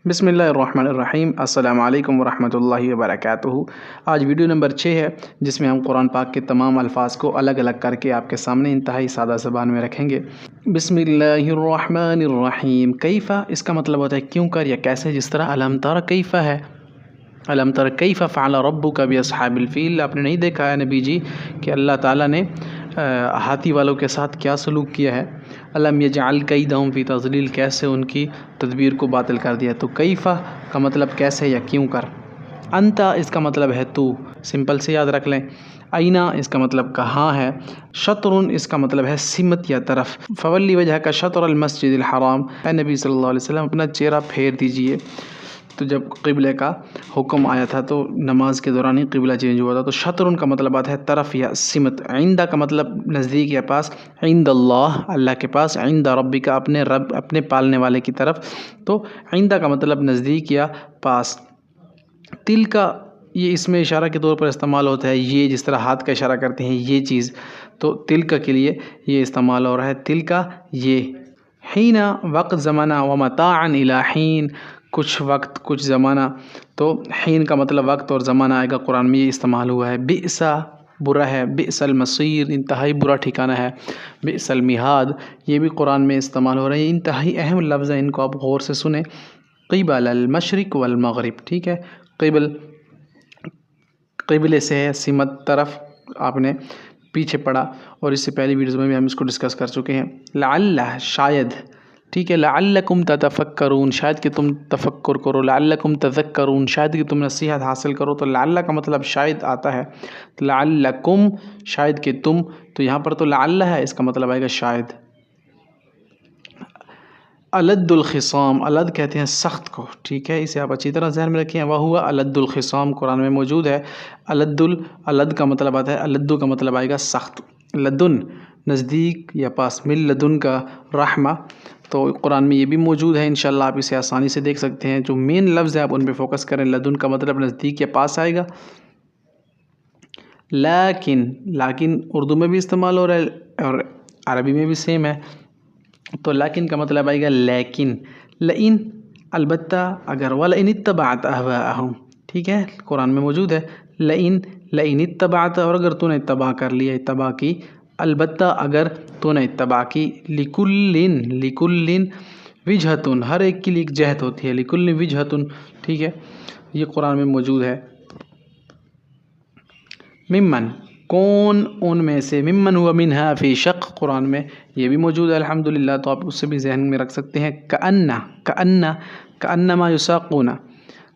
بسم اللہ الرحمن الرحیم۔ السلام علیکم ورحمۃ اللہ وبرکاتہ۔ آج ویڈیو نمبر 6 ہے، جس میں ہم قرآن پاک کے تمام الفاظ کو الگ الگ کر کے آپ کے سامنے انتہائی سادہ زبان میں رکھیں گے۔ بسم اللہ الرحمن الرحیم۔ کیفا اس کا مطلب ہوتا ہے کیوں کر یا کیسے، جس طرح علم تر کیفا ہے، علم تر کیف فعل ربک باصحاب الفیل۔ آپ نے نہیں دیکھا ہے نبی جی کہ اللہ تعالیٰ نے ہاتھی والوں کے ساتھ کیا سلوک کیا ہے؟ علم یجعل کیدہم فی تضلیل، کیسے ان کی تدبیر کو باطل کر دیا۔ تو کیفا کا مطلب کیسے یا کیوں کر۔ انتا اس کا مطلب ہے تو، سمپل سے یاد رکھ لیں۔ اینا اس کا مطلب کہاں ہے۔ شطر اس کا مطلب ہے سمت یا طرف۔ فولی وجہ کا شطر المسجد الحرام، اے نبی صلی اللہ علیہ وسلم اپنا چہرہ پھیر دیجئے۔ تو جب قبلے کا حکم آیا تھا تو نماز کے دوران ہی قبلہ چینج ہوا تھا۔ تو شطر کا مطلب آتا ہے طرف یا سمت۔ عندہ کا مطلب نزدیک یا پاس۔ عند اللہ اللہ کے پاس۔ عند ربک اپنے رب اپنے پالنے والے کی طرف۔ تو عندہ کا مطلب نزدیک یا پاس۔ تل کا یہ اس میں اشارہ کے طور پر استعمال ہوتا ہے، یہ جس طرح ہاتھ کا اشارہ کرتے ہیں یہ چیز، تو تل کا کے لیے یہ استعمال ہو رہا ہے، تل کا یہ۔ حینا وقت زمانہ، ومتاعا الی حین کچھ وقت کچھ زمانہ۔ تو حین کا مطلب وقت اور زمانہ آئے گا، قرآن میں یہ استعمال ہوا ہے۔ بئسا برا ہے، بئس المصیر انتہائی برا ٹھکانہ ہے، بئس المہاد یہ بھی قرآن میں استعمال ہو رہا ہے۔ یہ انتہائی اہم لفظ ہے، ان کو آپ غور سے سنیں۔ قبل المشرق والمغرب، ٹھیک ہے، قبلے سے ہے، سمت طرف آپ نے پیچھے پڑھا، اور اس سے پہلی ویڈیوز میں بھی ہم اس کو ڈسکس کر چکے ہیں۔ لعل شاید، ٹھیک ہے، لعلکم تتفکرون شاید کہ تم تفکر کرو، لعلکم تذکرون شاید کہ تم نصیحت حاصل کرو۔ تو لعل کا مطلب شاید آتا ہے، لعلکم شاید کہ تم، تو یہاں پر تو لعل ہے، اس کا مطلب آئے گا شاید۔ الد الخصام، الد کہتے ہیں سخت کو، ٹھیک ہے، اسے آپ اچھی طرح ذہن میں رکھیں۔ وہو الد الخصام قرآن میں موجود ہے۔ الد کا مطلب آتا ہے، الدو کا مطلب آئے گا سخت۔ لدن نزدیک یا پاس، من لدن کا رحمہ، تو قرآن میں یہ بھی موجود ہے، انشاءاللہ آپ اسے آسانی سے دیکھ سکتے ہیں۔ جو مین لفظ ہے آپ ان پہ فوکس کریں۔ لدن کا مطلب نزدیک یا پاس آئے گا۔ لیکن اردو میں بھی استعمال ہو رہا ہے اور عربی میں بھی سیم ہے۔ تو لیکن کا مطلب آئے گا لیکن، لئن البتہ اگر، ولئن اتبعت اہواءہم، ٹھیک ہے، قرآن میں موجود ہے۔ لئن اتبعت، اور اگر تو نے اتباع کر لیا، اتباع کی، البتہ اگر تو نے اتباع کی، لکل وجہتن ہر ایک کے لیے ایک جہت ہوتی ہے، لکل وجہتن، ٹھیک ہے، یہ قرآن میں موجود ہے۔ ممن کون ان میں سے، ممن ہوا منہا فی شق قرآن میں یہ بھی موجود ہے الحمدللہ، تو آپ اس سے بھی ذہن میں رکھ سکتے ہیں۔ کأنما یساقون،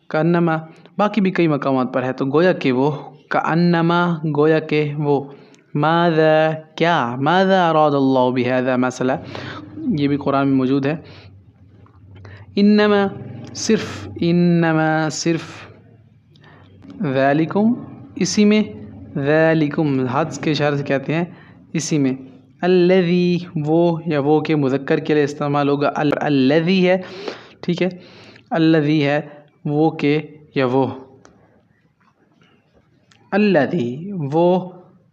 کأنما باقی بھی کئی مقامات پر ہے، تو گویا کہ وہ، کأنما گویا کہ وہ، ماذا کیا، ماذا اراد اللہ بہذا مسئلہ یہ بھی قرآن میں موجود ہے۔ انما صرف ذالکم اسی میں، ذالکم ہاتھ کے اشارے سے کہتے ہیں اسی میں۔ الذی وہ یا وہ کے مذکر کے لیے استعمال ہوگا، الذی ہے، ٹھیک ہے، الذی ہے وہ کے یا وہ، الذی وہ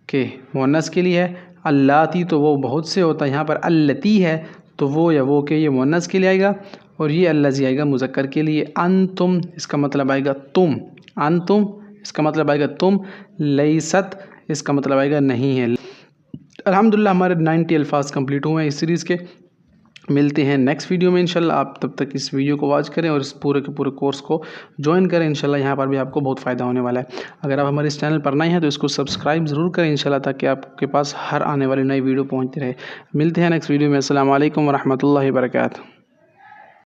کے مؤنث کے لیے ہے، اللاتی تو وہ بہت سے ہوتا ہے، یہاں پر التی ہے تو وہ یا وہ کے یہ مؤنث کے لیے آئے گا، اور یہ الذی آئے گا مذکر کے لیے۔ انتم اس کا مطلب آئے گا تم، انتم اس کا مطلب آئے گا تم، لیست اس کا مطلب آئے گا نہیں ہے۔ الحمدللہ ہمارے 90 الفاظ کمپلیٹ ہوئے ہیں اس سیریز کے۔ ملتے ہیں نیکسٹ ویڈیو میں انشاءاللہ، آپ تب تک اس ویڈیو کو واچ کریں اور اس پورے کے پورے کورس کو جوائن کریں، انشاءاللہ یہاں پر بھی آپ کو بہت فائدہ ہونے والا ہے۔ اگر آپ ہمارے اس چینل پر نئے ہیں تو اس کو سبسکرائب ضرور کریں انشاءاللہ، تاکہ آپ کے پاس ہر آنے والی نئی ویڈیو پہنچتی رہے۔ ملتے ہیں نیکسٹ ویڈیو میں، السلام علیکم ورحمۃ اللہ وبرکاتہ۔